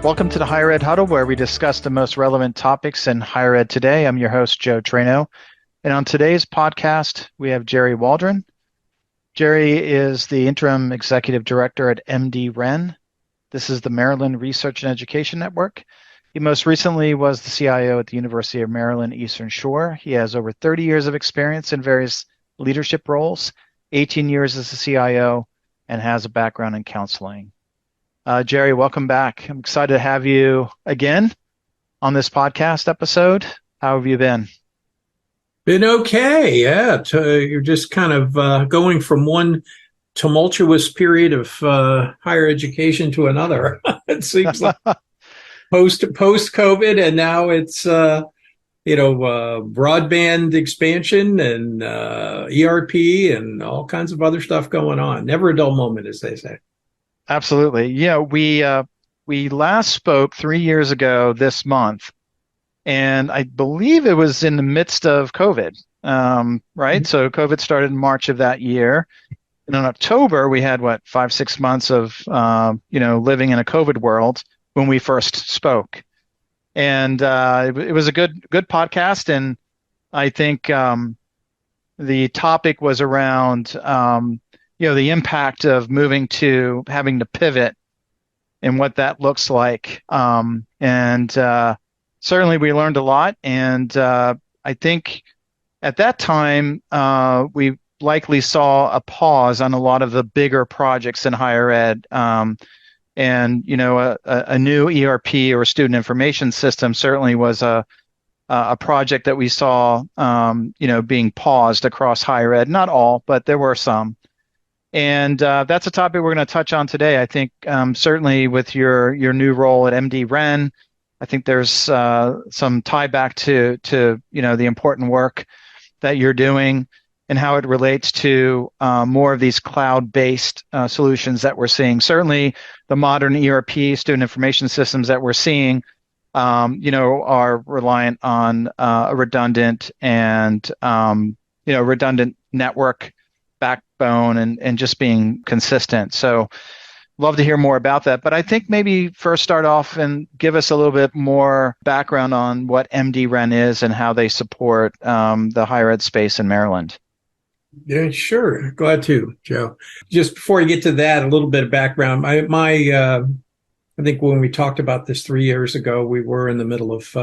Welcome to the Higher Ed Huddle, where we discuss the most relevant topics in higher ed today. I'm your host, Joe Traino. And on today's podcast, we have Jerry Waldron. Jerry is the Interim Executive Director at MDREN. This is the Maryland Research and Education Network. He most recently was the CIO at the University of Maryland Eastern Shore. He has over 30 years of experience in various leadership roles, 18 years as a CIO, and has a background in counseling. Jerry, welcome back. I'm excited to have you again on this podcast episode. How have you been? Been okay, yeah. You're just kind of going from one tumultuous period of higher education to another. It seems like post COVID, and now it's broadband expansion and ERP and all kinds of other stuff going on. Never a dull moment, as they say. Absolutely. Yeah, we last spoke 3 years ago this month, and I believe it was in the midst of COVID, right? Mm-hmm. So COVID started in March of that year. And in October, we had, 5-6 months of, living in a COVID world when we first spoke. And it was a good podcast. And I think the topic was around the impact of moving to having to pivot and what that looks like. Certainly we learned a lot. And I think at that time, we likely saw a pause on a lot of the bigger projects in higher ed. A new ERP or student information system certainly was a project that we saw, being paused across higher ed. Not all, but there were some. And that's a topic we're going to touch on today. I think certainly with your new role at MDREN, I think there's some tie back to the important work that you're doing and how it relates to more of these cloud-based solutions that we're seeing. Certainly, the modern ERP student information systems that we're seeing, are reliant on a redundant and redundant network backbone and just being consistent. So love to hear more about that. But I think maybe first start off and give us a little bit more background on what MDREN is and how they support the higher ed space in Maryland. Yeah, sure. Glad to, Joe. Just before I get to that, a little bit of background. I think when we talked about this 3 years ago, we were in the middle of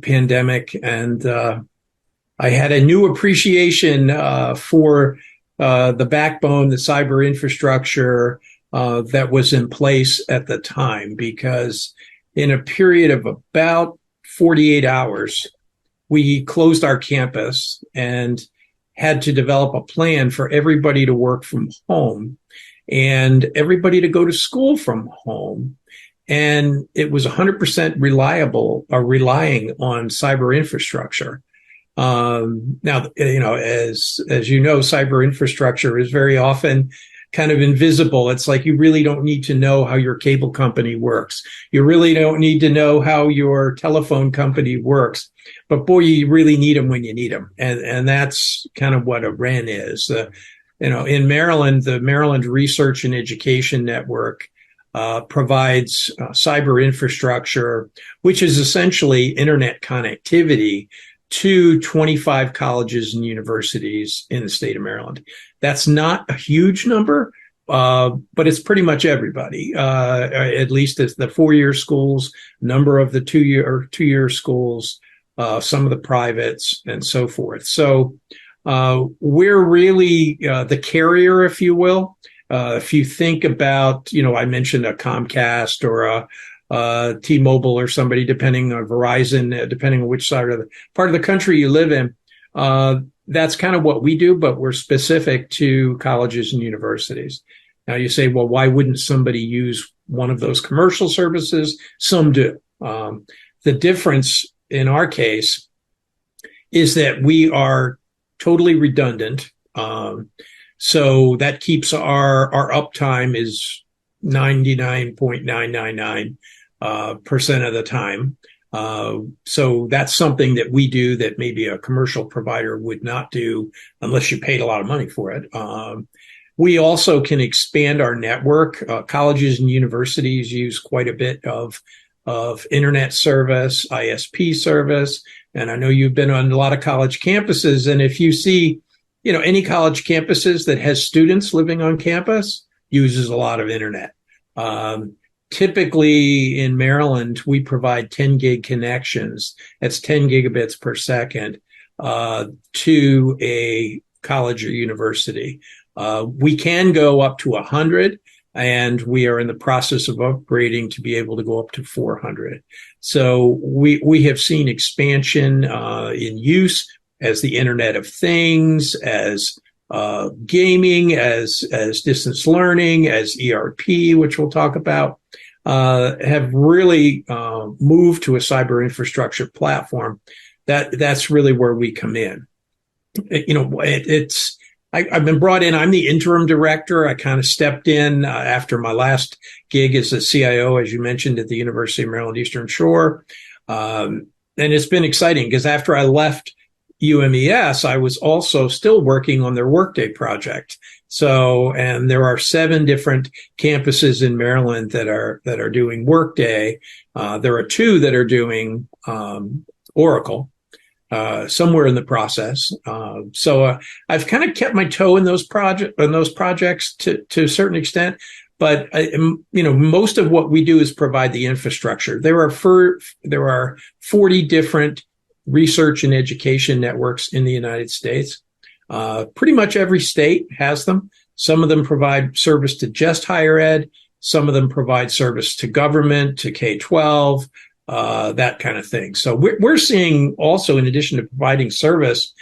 pandemic, and I had a new appreciation for the backbone, the cyber infrastructure that was in place at the time, because in a period of about 48 hours, we closed our campus and had to develop a plan for everybody to work from home and everybody to go to school from home. And it was 100% relying on cyber infrastructure. Now, as you know, cyber infrastructure is very often kind of invisible. It's like you really don't need to know how your cable company works. You really don't need to know how your telephone company works. But boy, you really need them when you need them. And that's kind of what a REN is. In Maryland, the Maryland Research and Education Network provides cyber infrastructure, which is essentially internet connectivity to 25 colleges and universities in the state of Maryland. That's not a huge number, but it's pretty much everybody. At least it's the 4-year schools, number of the two-year schools, some of the privates, and so forth. So we're really the carrier, if you will. If you think about, I mentioned a Comcast or a T-Mobile or somebody, depending on Verizon, depending on which side of the part of the country you live in. That's kind of what we do, but we're specific to colleges and universities. Now you say, well, why wouldn't somebody use one of those commercial services? Some do. The difference in our case is that we are totally redundant. So that keeps our uptime is 99.999% of the time. So that's something that we do that maybe a commercial provider would not do unless you paid a lot of money for it. We also can expand our network. Colleges and universities use quite a bit of of internet service, ISP service. And I know you've been on a lot of college campuses. And if you see, any college campuses that has students living on campus uses a lot of internet. Typically in Maryland, we provide 10 gig connections. That's 10 gigabits per second to a college or university. We can go up to 100, and we are in the process of upgrading to be able to go up to 400. So we have seen expansion in use as the Internet of Things, as gaming, as distance learning, as ERP, which we'll talk about, have really moved to a cyber infrastructure platform. That's really where we come in. I've been brought in. I'm the interim director. I kind of stepped in after my last gig as a CIO, as you mentioned, at the University of Maryland Eastern Shore. And it's been exciting because after I left UMES, I was also still working on their Workday project. And there are 7 different campuses in Maryland that are doing Workday. There are 2 that are doing Oracle. Somewhere in the process. I've kind of kept my toe in those projects to a certain extent, but most of what we do is provide the infrastructure. There are 40 different research and education networks in the United States. Pretty much every state has them. Some of them provide service to just higher ed. Some of them provide service to government, to K-12, that kind of thing. So we're seeing also, in addition to providing service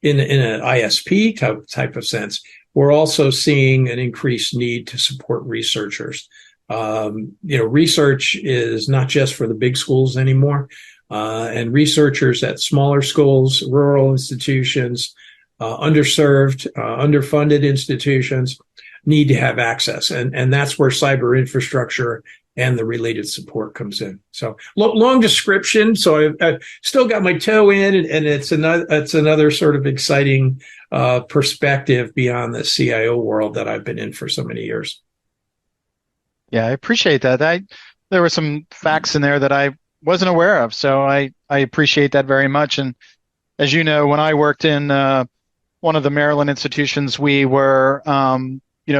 in an ISP type of sense, we're also seeing an increased need to support researchers. Research is not just for the big schools anymore, and researchers at smaller schools, rural institutions, underserved, underfunded institutions need to have access, and that's where cyber infrastructure and the related support comes in. So long description. So I've still got my toe in, and it's another sort of exciting perspective beyond the CIO world that I've been in for so many years. Yeah, I appreciate that. There were some facts in there that I wasn't aware of, so I appreciate that very much. And as you know, when I worked in one of the Maryland institutions, we were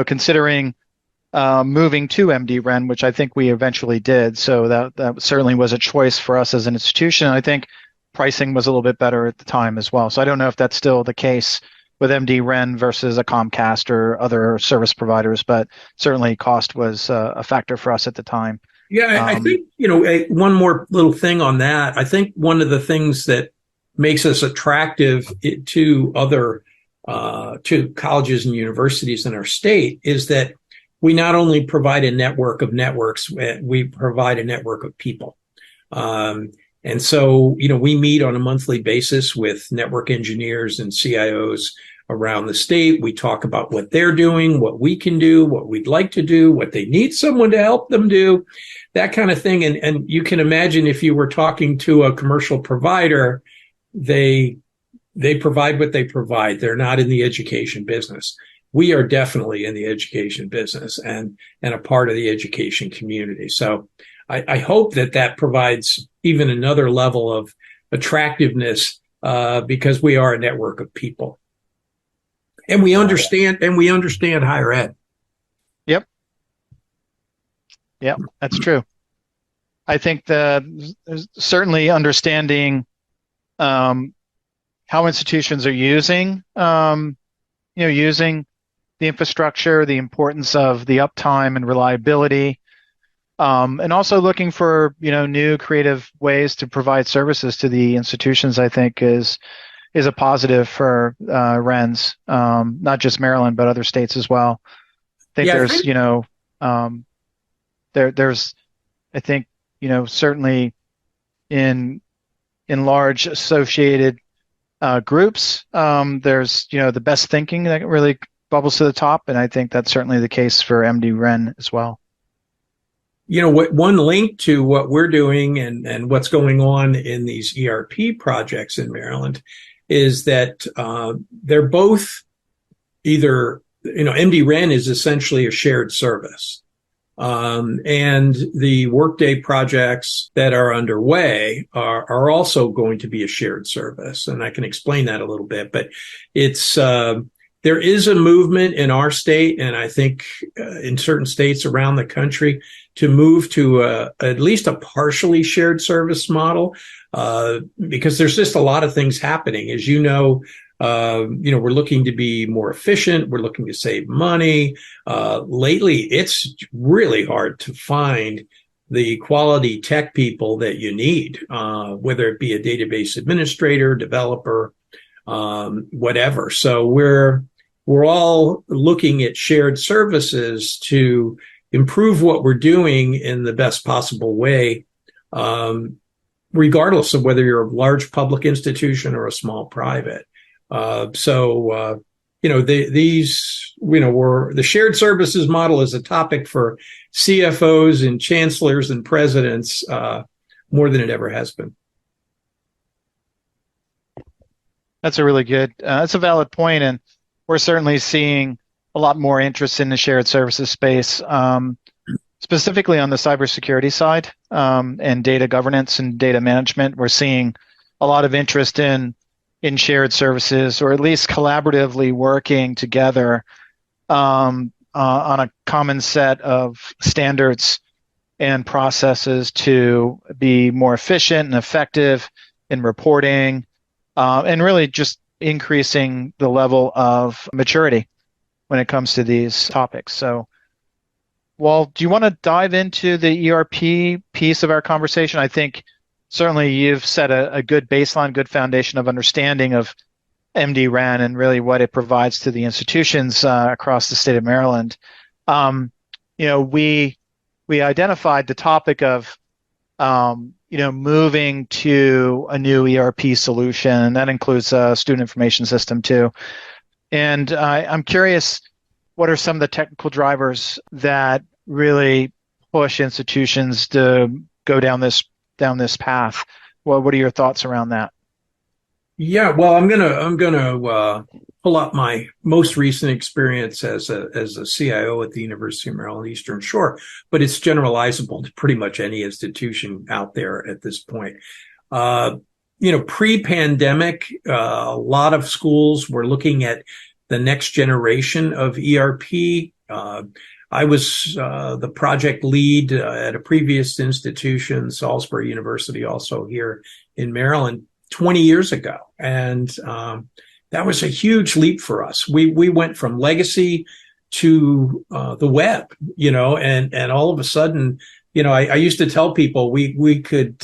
considering moving to MDREN, which I think we eventually did. So that certainly was a choice for us as an institution. I think pricing was a little bit better at the time as well. So I don't know if that's still the case with MDREN versus a Comcast or other service providers, but certainly cost was a factor for us at the time. Yeah, I think, one more little thing on that. I think one of the things that makes us attractive to other to colleges and universities in our state is that we not only provide a network of networks, we provide a network of people. And so, we meet on a monthly basis with network engineers and CIOs around the state. We talk about what they're doing, what we can do, what we'd like to do, what they need someone to help them do, that kind of thing. And you can imagine if you were talking to a commercial provider, they provide what they provide. They're not in the education business. We are definitely in the education business and a part of the education community. So I hope that provides even another level of attractiveness because we are a network of people. And we understand higher ed. Yep. Yep, that's true. I think that certainly understanding how institutions are using the infrastructure, the importance of the uptime and reliability, and also looking for new creative ways to provide services to the institutions, I think is a positive for RENs, not just Maryland but other states as well. I think there's I think certainly in large associated groups, there's the best thinking that really bubbles to the top, and I think that's certainly the case for MDREN as well. One link to what we're doing and what's going on in these ERP projects in Maryland is that they're both either, MDREN is essentially a shared service. And the Workday projects that are underway are also going to be a shared service. And I can explain that a little bit, but it's, there is a movement in our state, and I think in certain states around the country, to move to at least a partially shared service model, because there's just a lot of things happening. As you know, we're looking to be more efficient. We're looking to save money. Lately, it's really hard to find the quality tech people that you need, whether it be a database administrator, developer, whatever. So we're all looking at shared services to improve what we're doing in the best possible way, regardless of whether you're a large public institution or a small private. The shared services model is a topic for CFOs and chancellors and presidents more than it ever has been. That's a really good, that's a valid point, and we're certainly seeing a lot more interest in the shared services space, specifically on the cybersecurity side, and data governance and data management. We're seeing a lot of interest in shared services, or at least collaboratively working together on a common set of standards and processes to be more efficient and effective in reporting, and really just increasing the level of maturity when it comes to these topics. So, Wal, do you want to dive into the ERP piece of our conversation? I think certainly you've set a good baseline, good foundation of understanding of MDREN and really what it provides to the institutions across the state of Maryland. We identified the topic of moving to a new ERP solution, and that includes a student information system too. And I'm curious, what are some of the technical drivers that really push institutions to go down this path? What are your thoughts around that? Yeah, well, I'm gonna pull up my most recent experience as a CIO at the University of Maryland Eastern Shore, but it's generalizable to pretty much any institution out there at this point. Pre-pandemic, a lot of schools were looking at the next generation of ERP. I was the project lead at a previous institution, Salisbury University, also here in Maryland, 20 years ago. And that was a huge leap for us. We went from legacy to the web, and all of a sudden, I used to tell people we could,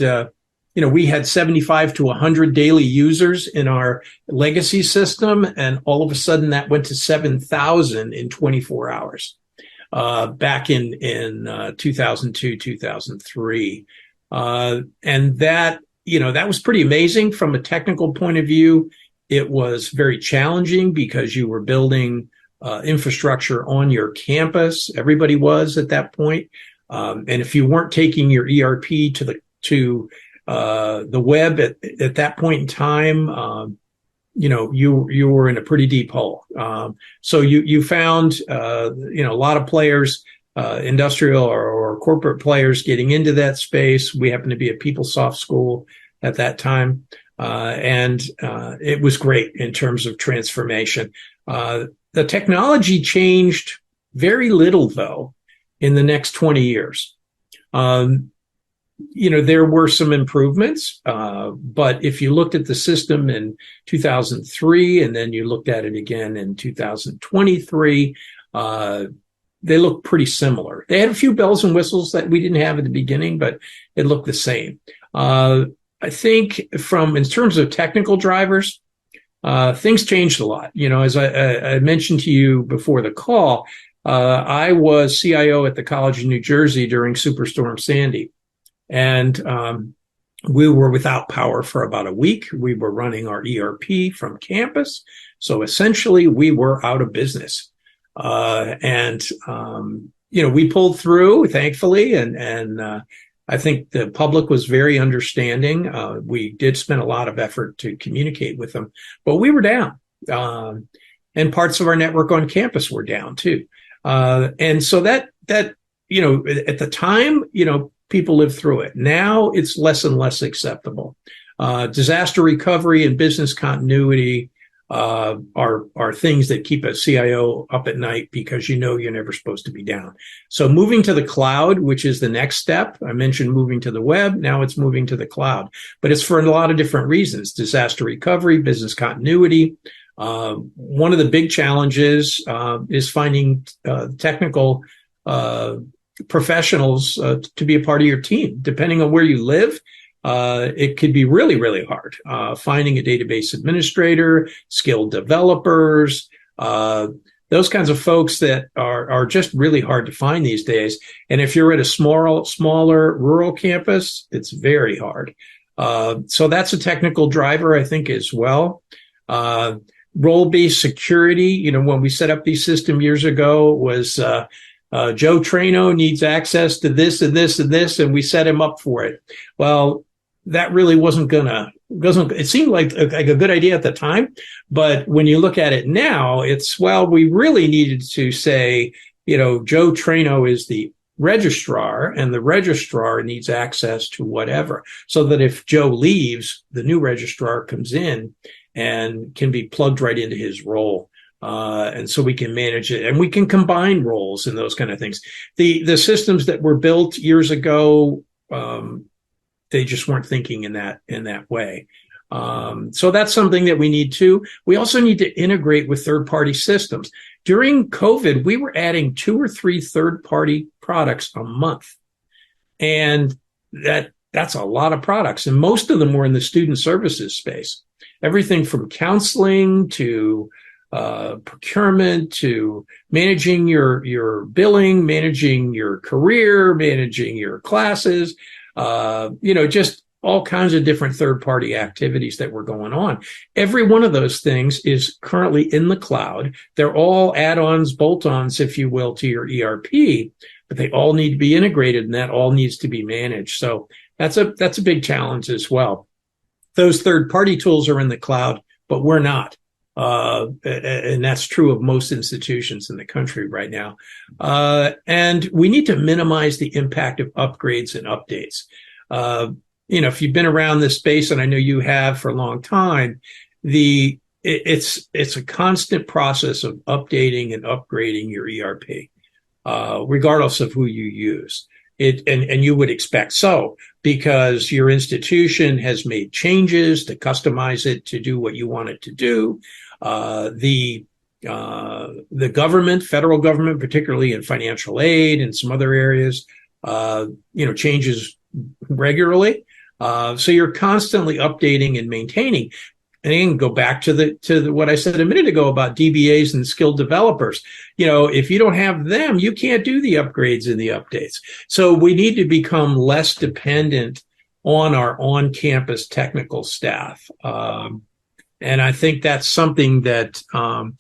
we had 75 to 100 daily users in our legacy system, and all of a sudden that went to 7,000 in 24 hours. Back in 2002, 2003. And that was pretty amazing from a technical point of view. It was very challenging because you were building infrastructure on your campus. Everybody was at that point. And if you weren't taking your ERP to the web at that point in time, you were in a pretty deep hole. So you found, a lot of players, industrial or corporate players getting into that space. We happened to be a PeopleSoft school at that time. And it was great in terms of transformation. The technology changed very little, though, in the next 20 years. There were some improvements, but if you looked at the system in 2003 and then you looked at it again in 2023, they look pretty similar. They had a few bells and whistles that we didn't have at the beginning, but it looked the same. I think in terms of technical drivers, things changed a lot. As I mentioned to you before the call, I was CIO at the College of New Jersey during Superstorm Sandy. And we were without power for about a week. We were running our ERP from campus. So essentially, we were out of business. We pulled through, thankfully, and I think the public was very understanding. We did spend a lot of effort to communicate with them, but we were down. And parts of our network on campus were down, too. And so that at the time, people lived through it. Now it's less and less acceptable. Disaster recovery and business continuity are things that keep a CIO up at night because you're never supposed to be down. So moving to the cloud, which is the next step. I mentioned moving to the web. Now it's moving to the cloud, but it's for a lot of different reasons: disaster recovery, business continuity. One of the big challenges is finding technical professionals to be a part of your team. Depending on where you live, it could be really, really hard. Finding a database administrator, skilled developers, those kinds of folks that are just really hard to find these days. And if you're at a smaller rural campus, it's very hard. So that's a technical driver, I think, as well. Role-based security, when we set up these systems years ago, was Joe Traino needs access to this and this and this, and we set him up for it. Well, that really it seemed like a good idea at the time, but when you look at it now, we really needed to say, Joe Traino is the registrar, and the registrar needs access to whatever, so that if Joe leaves, the new registrar comes in and can be plugged right into his role. And so we can manage it, and we can combine roles and those kind of things. The systems that were built years ago, they just weren't thinking in that way. So that's something that we need to. We also need to integrate with third-party systems. During COVID, we were adding 2 or 3 third-party products a month, and that's a lot of products, and most of them were in the student services space. Everything from counseling to procurement to managing your billing, managing your career, managing your classes, just all kinds of different third-party activities that were going on. Every one of those things is currently in the cloud. They're all add-ons, bolt-ons, if you will, to your ERP, but they all need to be integrated, and that all needs to be managed. So that's a big challenge as well. Those third-party tools are in the cloud, but we're not. And that's true of most institutions in the country right now. And we need to minimize the impact of upgrades and updates. If you've been around this space, and I know you have for a long time, it's a constant process of updating and upgrading your ERP, regardless of who you use. And you would expect so, because your institution has made changes to customize it to do what you want it to do. The government, federal government, particularly in financial aid and some other areas, changes regularly. So you're constantly updating and maintaining. And again, go back to what I said a minute ago about DBAs and skilled developers. If you don't have them, you can't do the upgrades and the updates. So we need to become less dependent on our on-campus technical staff. And I think that's something that all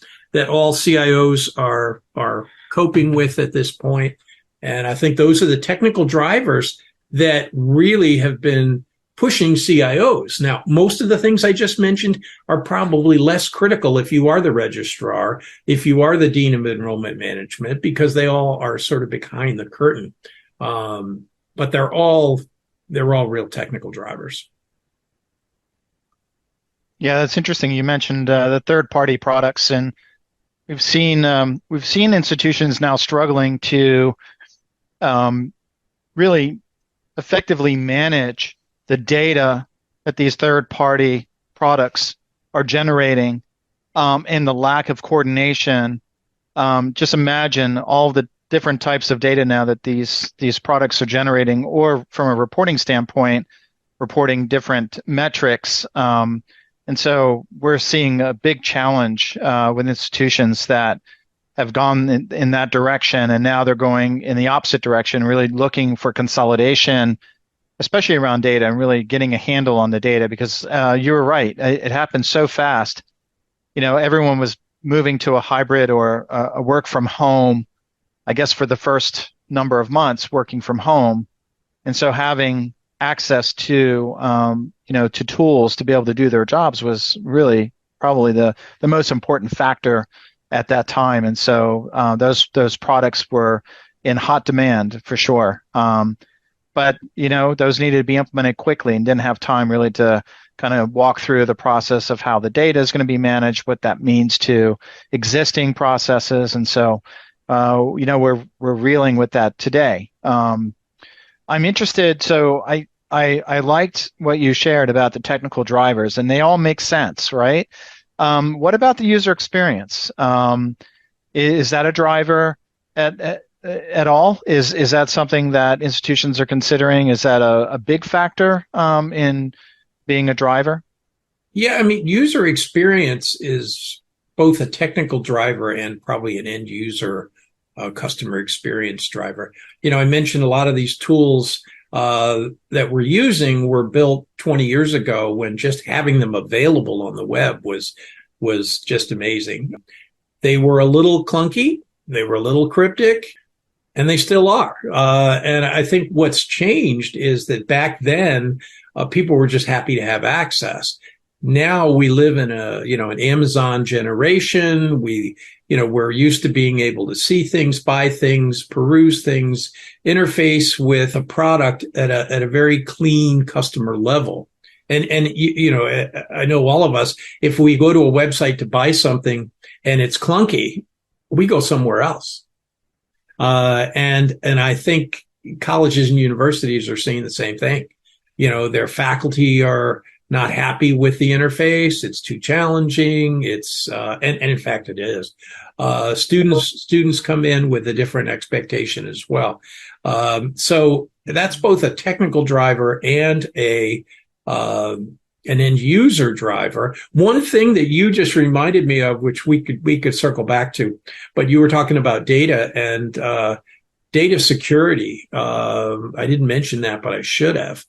CIOs are coping with at this point. And I think those are the technical drivers that really have been pushing CIOs. Now, most of the things I just mentioned are probably less critical if you are the registrar, if you are the dean of enrollment management, because they all are sort of behind the curtain. But they're all real technical drivers. Yeah, that's interesting. You mentioned the third-party products, and we've seen institutions now struggling to really effectively manage the data that these third-party products are generating, and the lack of coordination. Just imagine all the different types of data now that these products are generating, or from a reporting standpoint, reporting different metrics. And so we're seeing a big challenge with institutions that have gone in that direction, and now they're going in the opposite direction, really looking for consolidation, especially around data, and really getting a handle on the data, because you were right. It happened so fast. Everyone was moving to a hybrid or a work from home, I guess, for the first number of months, working from home. And so having access to, to tools to be able to do their jobs was really probably the most important factor at that time. And so those products were in hot demand for sure. But those needed to be implemented quickly and didn't have time really to kind of walk through the process of how the data is going to be managed, what that means to existing processes, and so we're reeling with that today. I'm interested. So I liked what you shared about the technical drivers, and they all make sense, right? What about the user experience? Is that a driver at all? Is that something that institutions are considering? Is that a big factor in being a driver? Yeah, I mean, user experience is both a technical driver and probably an end user customer experience driver. I mentioned a lot of these tools that we're using were built 20 years ago when just having them available on the web was just amazing. They were a little clunky, they were a little cryptic, and they still are. And I think what's changed is that back then, people were just happy to have access. Now we live in an Amazon generation. We're used to being able to see things, buy things, peruse things, interface with a product at a very clean customer level. And I know all of us, if we go to a website to buy something and it's clunky, we go somewhere else. And I think colleges and universities are saying the same thing. Their faculty are not happy with the interface. It's too challenging. And in fact it is. Students come in with a different expectation as well. So that's both a technical driver and an end user driver. One thing that you just reminded me of, which we could circle back to, but you were talking about data and data security. I didn't mention that, but I should have.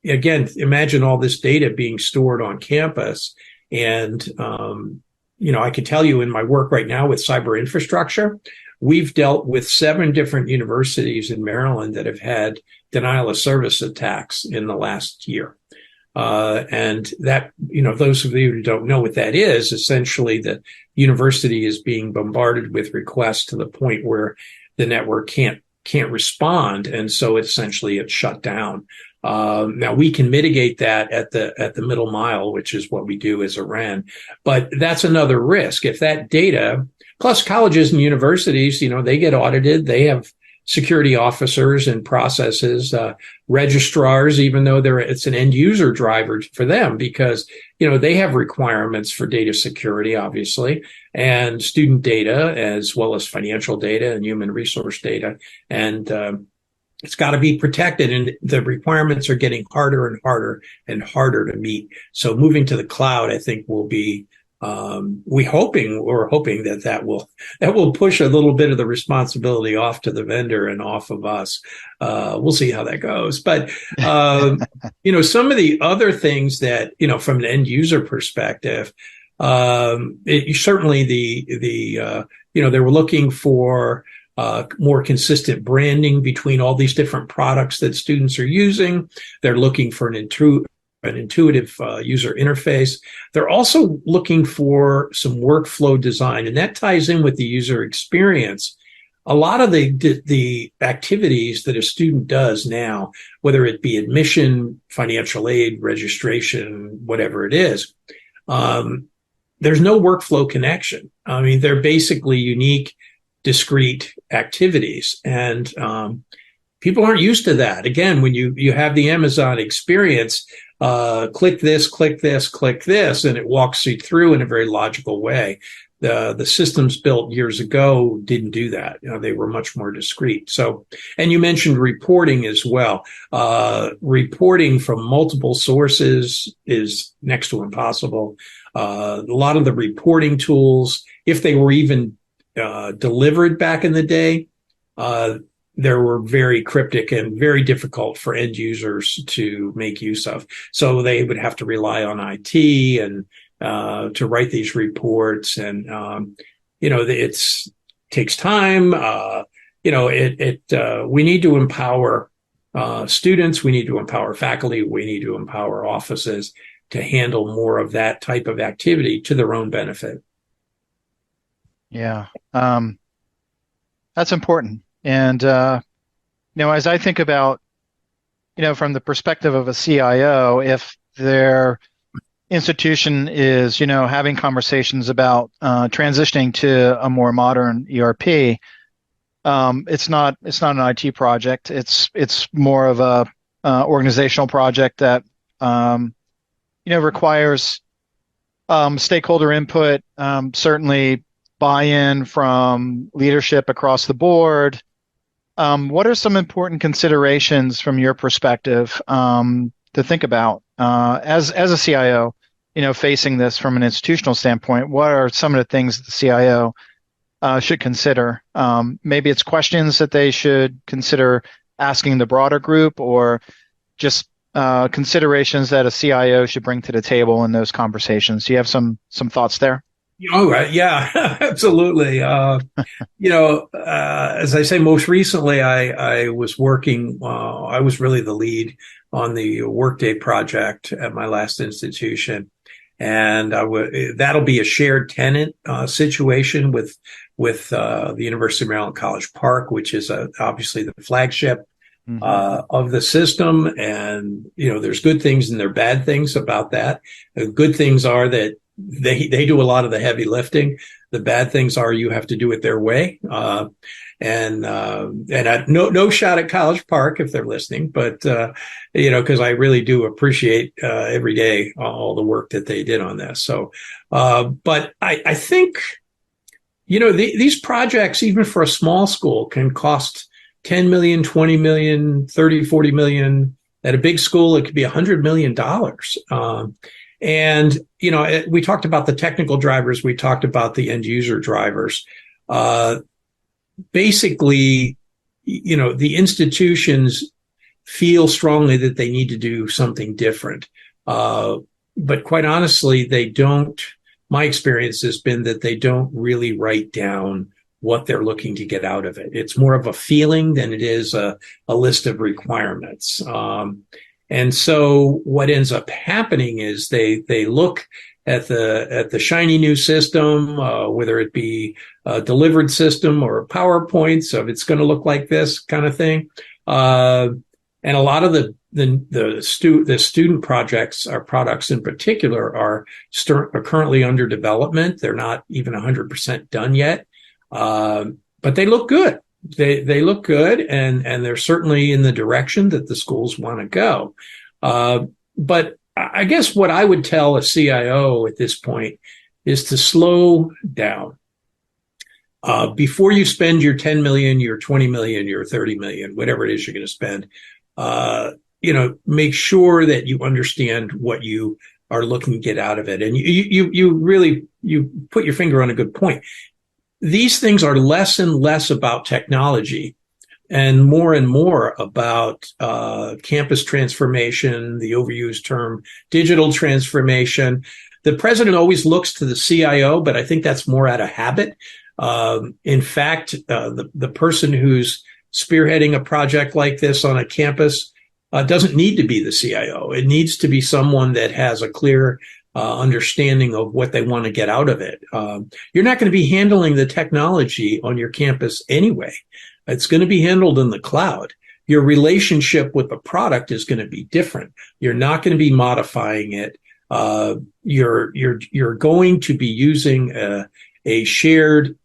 Again, imagine all this data being stored on campus. And, I could tell you in my work right now with cyber infrastructure, we've dealt with 7 different universities in Maryland that have had denial of service attacks in the last year. And that, those of you who don't know what that is, essentially the university is being bombarded with requests to the point where the network can't respond. And so essentially it's shut down. Now we can mitigate that at the middle mile, which is what we do as a REN, but that's another risk. If that data, plus colleges and universities, they get audited, they have security officers and processes, registrars, even though it's an end user driver for them because, they have requirements for data security, obviously, and student data as well as financial data and human resource data. And, it's got to be protected, and the requirements are getting harder and harder and harder to meet. So moving to the cloud, I think will be, we're hoping that will push a little bit of the responsibility off to the vendor and off of us. We'll see how that goes. But, some of the other things that, from an end user perspective, certainly they were looking for more consistent branding between all these different products that students are using. They're looking for an intuitive user interface. They're also looking for some workflow design, and that ties in with the user experience. A lot of the activities that a student does now, whether it be admission, financial aid, registration, whatever it is, there's no workflow connection. I mean, they're basically unique, discrete activities, and people aren't used to that. Again, when you have the Amazon experience, click this, click this, click this, and it walks you through in a very logical way. The systems built years ago didn't do that. They were much more discrete. So, and you mentioned reporting as well. Reporting from multiple sources is next to impossible. A lot of the reporting tools, if they were even delivered back in the day, they were very cryptic and very difficult for end users to make use of. So they would have to rely on IT and to write these reports, and it takes time. We need to empower students. We need to empower faculty. We need to empower offices to handle more of that type of activity to their own benefit. Yeah, that's important. And as I think about, from the perspective of a CIO, if their institution is, having conversations about transitioning to a more modern ERP, it's not an IT project. It's more of a organizational project that requires stakeholder input, certainly buy-in from leadership across the board. What are some important considerations from your perspective to think about as a CIO, facing this from an institutional standpoint? What are some of the things that the CIO should consider? Maybe it's questions that they should consider asking the broader group, or just considerations that a CIO should bring to the table in those conversations. Do you have some thoughts there? Oh, right. Yeah, absolutely. As I say, most recently, I was working, I was really the lead on the Workday project at my last institution. And that'll be a shared tenant situation with the University of Maryland College Park, which is obviously the flagship of the system. And, there's good things and there are bad things about that. The good things are that they do a lot of the heavy lifting. The bad things are you have to do it their way. And no shot at College Park if they're listening, but, because I really do appreciate every day all the work that they did on this. So, but I think, these projects, even for a small school, can cost 10 million, 20 million, 30, 40 million. At a big school, it could be $100 million. And, we talked about the technical drivers. We talked about the end user drivers. Basically, the institutions feel strongly that they need to do something different. But quite honestly, they don't. My experience has been that they don't really write down what they're looking to get out of it. It's more of a feeling than it is a list of requirements. And so what ends up happening is they look at the shiny new system, whether it be a delivered system or a PowerPoint, so it's going to look like this kind of thing. And a lot of the student projects, our products in particular, are currently under development. They're not even 100% done yet, but they look good. They look good, and they're certainly in the direction that the schools want to go. But I guess what I would tell a CIO at this point is to slow down. Before you spend your 10 million, your 20 million, your 30 million, whatever it is you're going to spend, make sure that you understand what you are looking to get out of it. And you really put your finger on a good point. These things are less and less about technology and more about campus transformation, the overused term digital transformation. The president always looks to the CIO, but I think that's more out of habit. In fact, the person who's spearheading a project like this on a campus doesn't need to be the CIO. It needs to be someone that has a clear understanding of what they want to get out of it. You're not going to be handling the technology on your campus anyway. It's going to be handled in the cloud. Your relationship with the product is going to be different. You're not going to be modifying it. You're going to be using a shared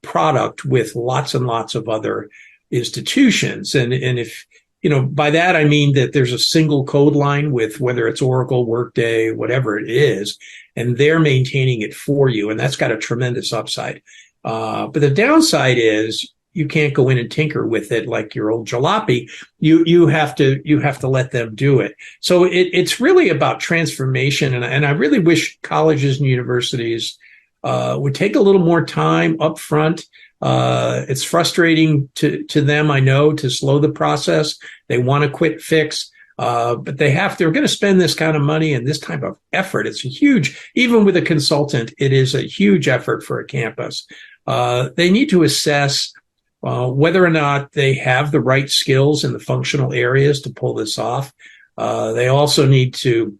product with lots and lots of other institutions. And if, by that, I mean that there's a single code line with whether it's Oracle, Workday, whatever it is, and they're maintaining it for you. And that's got a tremendous upside. But the downside is you can't go in and tinker with it like your old jalopy. You have to let them do it. So it's really about transformation. And I really wish colleges and universities would take a little more time up front. It's frustrating to them, I know, to slow the process. They want a quick fix, but they're going to spend this kind of money and this type of effort. It's a huge, even with a consultant, it is a huge effort for a campus. They need to assess whether or not they have the right skills in the functional areas to pull this off. They also need to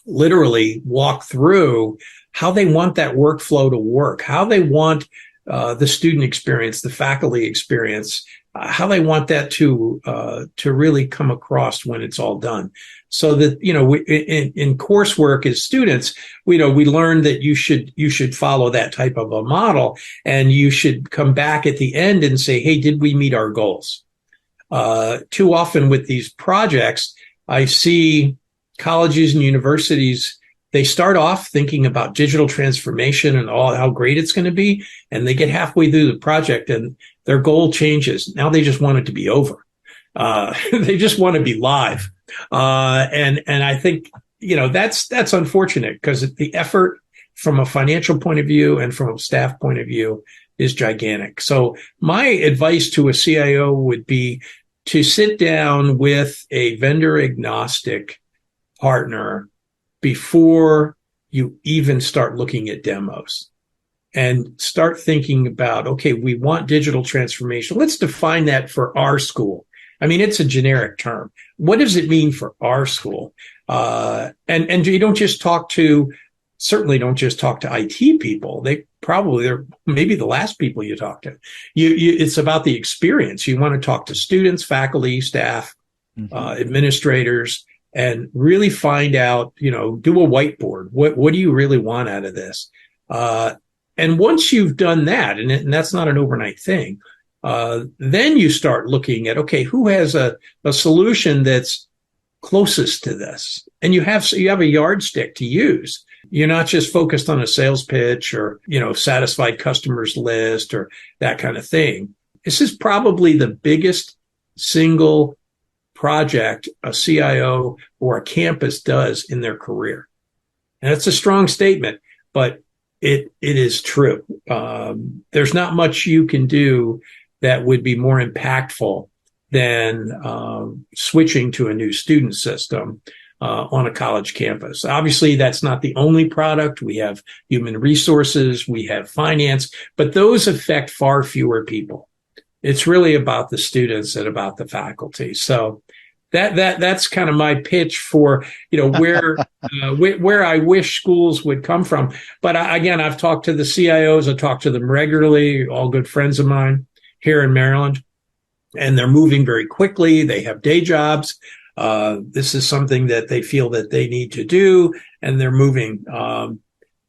literally walk through how they want that workflow to work, how they want the student experience, the faculty experience, how they want that to really come across when it's all done. So that, in coursework as students, we learn that you should follow that type of a model, and you should come back at the end and say, hey, did we meet our goals? Too often with these projects, I see colleges and universities, they start off thinking about digital transformation and how great it's going to be, and they get halfway through the project and their goal changes. Now they just want it to be over. They just want to be live. And I think, that's unfortunate, because the effort from a financial point of view and from a staff point of view is gigantic. So my advice to a CIO would be to sit down with a vendor agnostic partner before you even start looking at demos, and start thinking about, okay, we want digital transformation. Let's define that for our school. I mean, it's a generic term. What does it mean for our school? And you certainly don't just talk to IT people. They're maybe the last people you talk to. It's about the experience. You want to talk to students, faculty, staff, administrators, and really find out, do a whiteboard. What do you really want out of this? And once you've done that, and that's not an overnight thing, then you start looking at, okay, who has a solution that's closest to this? And you have a yardstick to use. You're not just focused on a sales pitch or, satisfied customers list or that kind of thing. This is probably the biggest single project a CIO or a campus does in their career. And it's a strong statement, but it is true. There's not much you can do that would be more impactful than switching to a new student system on a college campus. Obviously, that's not the only product. We have human resources, we have finance, but those affect far fewer people. It's really about the students and about the faculty. So that's kind of my pitch for, where I wish schools would come from. But again, I've talked to the CIOs, I talk to them regularly, all good friends of mine here in Maryland, and they're moving very quickly. They have day jobs. This is something that they feel that they need to do, and they're moving.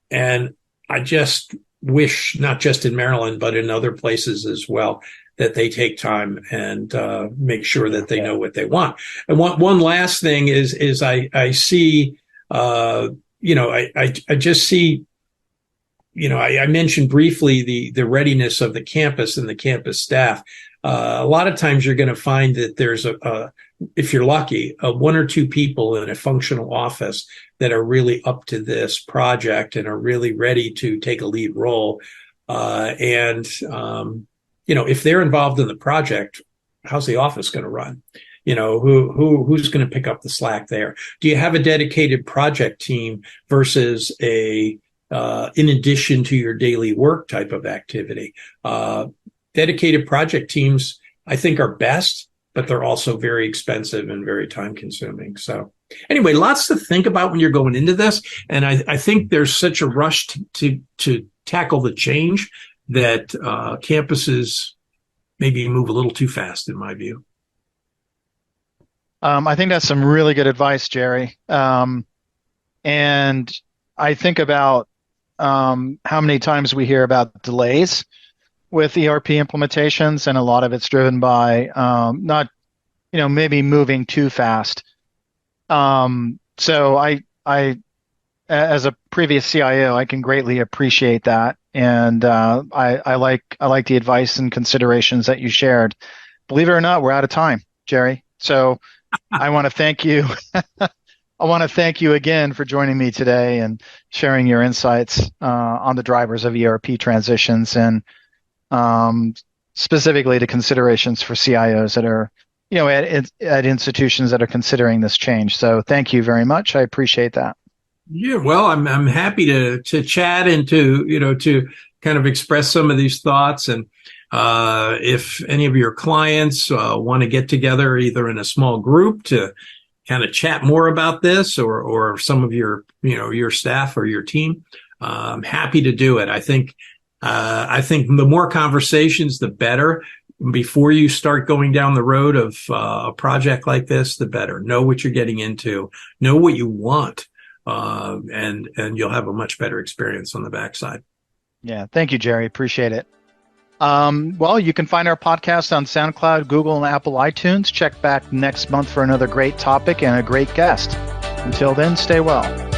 And I just wish, not just in Maryland, but in other places as well, that they take time and make sure that they know what they want. And one last thing is I see, I just see, I mentioned briefly the readiness of the campus and the campus staff. A lot of times you're going to find that there's if you're lucky, one or two people in a functional office that are really up to this project and are really ready to take a lead role. If they're involved in the project, how's the office going to run? Who's going to pick up the slack there? Do you have a dedicated project team versus in addition to your daily work type of activity? Dedicated project teams, I think, are best, but they're also very expensive and very time consuming. So anyway, lots to think about when you're going into this. And I think there's such a rush to tackle the change that campuses maybe move a little too fast, in my view. I think that's some really good advice, Jerry. And I think about how many times we hear about delays with ERP implementations, and a lot of it's driven by not, maybe moving too fast. So I, as a previous CIO, I can greatly appreciate that, and I like the advice and considerations that you shared. Believe it or not, we're out of time, Jerry. So I want to thank you. I want to thank you again for joining me today and sharing your insights on the drivers of ERP transitions, and specifically the considerations for CIOs that are, at institutions that are considering this change. So thank you very much. I appreciate that. Yeah, well, I'm happy to chat and to kind of express some of these thoughts. And if any of your clients want to get together, either in a small group to kind of chat more about this, or some of your staff or your team, I'm happy to do it. I think I think the more conversations, the better. Before you start going down the road of a project like this, the better. Know what you're getting into. Know what you want, and you'll have a much better experience on the backside. Yeah, thank you, Jerry. Appreciate it. Well, you can find our podcast on SoundCloud, Google, and Apple iTunes. Check back next month for another great topic and a great guest. Until then, stay well.